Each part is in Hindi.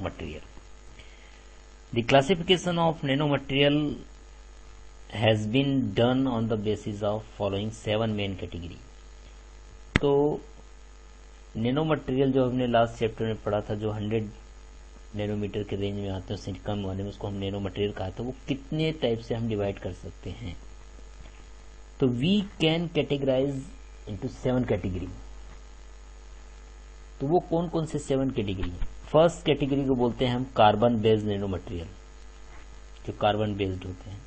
material. The classification of nanomaterial has been done on the basis of following 7 main category. तो नैनो मटेरियल जो हमने लास्ट चैप्टर में पढ़ा था, जो 100 नैनोमीटर के रेंज में आते हैं, उससे कम वाले में उसको हम नैनो मटेरियल कहा था, वो कितने टाइप से हम डिवाइड कर सकते हैं? तो we can categorize into 7 category. तो वो कौन कौन से 7 कैटेगरी? फर्स्ट कैटेगरी को बोलते हैं हम कार्बन बेस्ड नैनो मटेरियल, जो कार्बन बेस्ड होते हैं.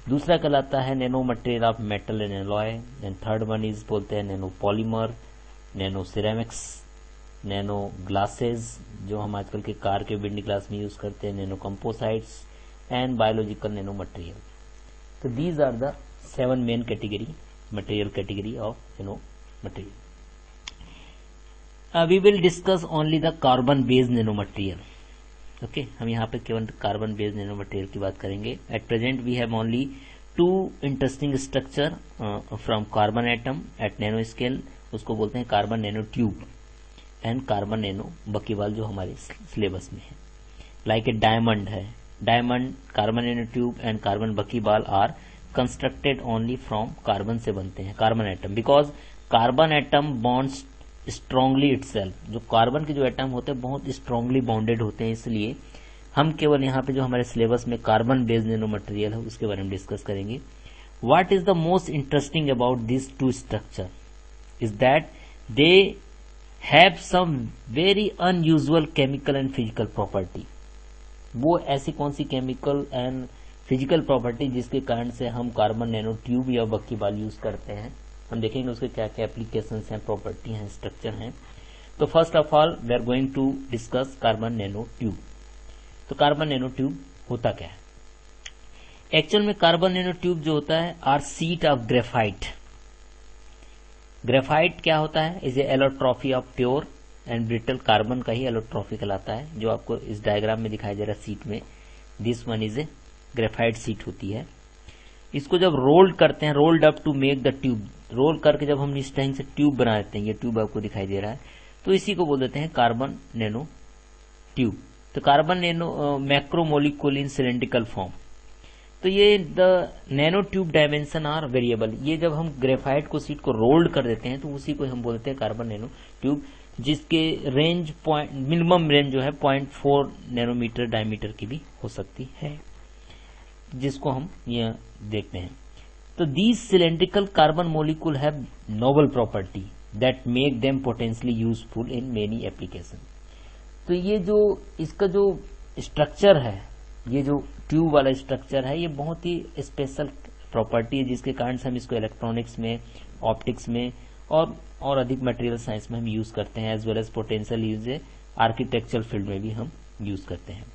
दूसरा कहलाता है nano material of metal and alloy. Then third one is बोलते हैं nano polymer, nano ceramics, nano glasses जो हम आजकल के कार के विंड ग्लास में यूज करते हैं, nano composites and biological nano material. तो these are the 7 main category, material category of nano material. We will discuss only the carbon based nano material. Okay, हम यहाँ पे केवल कार्बन बेस्ड नैनो मटेरियल की बात करेंगे. At present we have only 2 interesting structure from carbon atom at nano scale. उसको बोलते हैं carbon nano tube and carbon nano buckyball, जो हमारे सिलेबस में है. लाइक ए डायमंड है, diamond, carbon nano tube and carbon buckyball are constructed only from carbon से बनते हैं, carbon atom, because carbon atom bonds strongly itself. जो कार्बन के जो एटम होते हैं बहुत स्ट्रांगली बॉन्डेड होते हैं, इसलिए हम केवल यहाँ पे जो हमारे सिलेबस में कार्बन बेस्ड नैनो मटेरियल है उसके बारे में डिस्कस करेंगे. What is the most interesting about this 2 structure is that they have some very unusual chemical and physical property. वो ऐसी कौन सी केमिकल एंड फिजिकल प्रॉपर्टी जिसके कारण से हम कार्बन नैनो ट्यूब या बकीवाल यूज करते हैं. हम देखेंगे उसके क्या क्या एप्लीकेशंस हैं, प्रॉपर्टी हैं, स्ट्रक्चर हैं. तो first of all we are going to discuss carbon nano tube. तो कार्बन नैनो ट्यूब होता क्या है? एक्चुअल में कार्बन नैनो ट्यूब जो होता है are sheet of graphite. Graphite क्या होता है? Is a allotropy of pure and brittle carbon का ही एलोट्रॉफी कहलाता है, जो आपको इस डायग्राम में दिखाई दे रहा है सीट में. This one is a graphite sheet होती है. इसको जब रोल्ड करते हैं, rolled up to make the tube, roll करके जब हम इस टाइम से ट्यूब बना देते हैं, ये ट्यूब आपको दिखाई दे रहा है, तो इसी को बोल देते हैं कार्बन नैनो ट्यूब. तो carbon nano macromolecule in cylindrical form. तो ये the nano tube dimension are variable. ये जब हम ग्रेफाइट को सीट को रोल्ड कर देते हैं तो उसी को हम बोलते हैं कार्बन नैनो ट्यूब, जिसके रेंज मिनिमम रेंज जो है 0.4 नैनोमीटर डायमीटर की भी हो सकती है, जिसको हम ये देखते हैं. तो these cylindrical carbon molecule have novel property that make them potentially useful in many application. तो ये जो इसका जो स्ट्रक्चर है, ये जो ट्यूब वाला स्ट्रक्चर है, ये बहुत ही स्पेशल प्रॉपर्टी है, जिसके कारण से हम इसको इलेक्ट्रॉनिक्स में, ऑप्टिक्स में और अधिक मटेरियल साइंस में हम यूज करते हैं, as well as potential use architectural field में भी हम यूज करते हैं.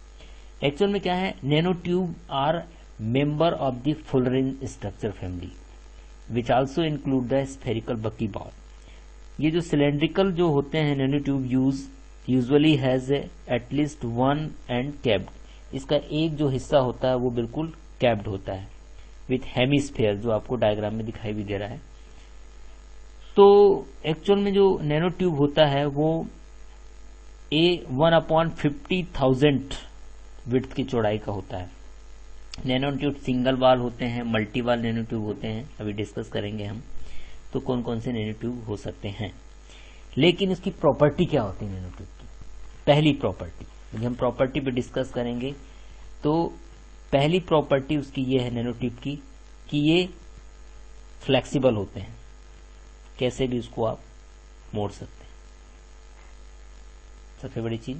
एक्चुअल में क्या है? Nano tube are member of the Fullerene structure family, which also include the spherical buckyball. ये जो cylindrical जो होते हैं nano tube usually has at least one end capped. इसका एक जो हिस्सा होता है वो बिल्कुल कैप्ड होता है with hemisphere, जो आपको डायग्राम में दिखाई भी दे रहा है. तो एक्चुअल में जो नैनो ट्यूब होता है वो 1/50,000 विड्थ की चौड़ाई का होता है. नैनो ट्यूब सिंगल वाल होते हैं, मल्टी वाल नैनो ट्यूब होते हैं, अभी डिस्कस करेंगे हम तो कौन कौन से नैनो ट्यूब हो सकते हैं. लेकिन इसकी प्रॉपर्टी क्या होती है नैनो ट्यूब की? पहली प्रॉपर्टी, यदि हम प्रॉपर्टी पे डिस्कस करेंगे तो पहली प्रॉपर्टी उसकी ये है नैनो ट्यूब की कि ये फ्लेक्सिबल होते हैं, कैसे भी उसको आप मोड़ सकते हैं. सबसे बड़ी चीज,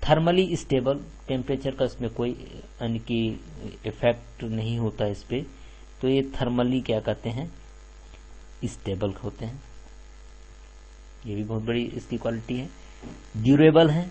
थर्मली स्टेबल, टेम्परेचर का इसमें कोई की इफेक्ट नहीं होता इस पे. तो ये थर्मली क्या कहते हैं? स्टेबल होते हैं. ये भी बहुत बड़ी इसकी क्वालिटी है. ड्यूरेबल है,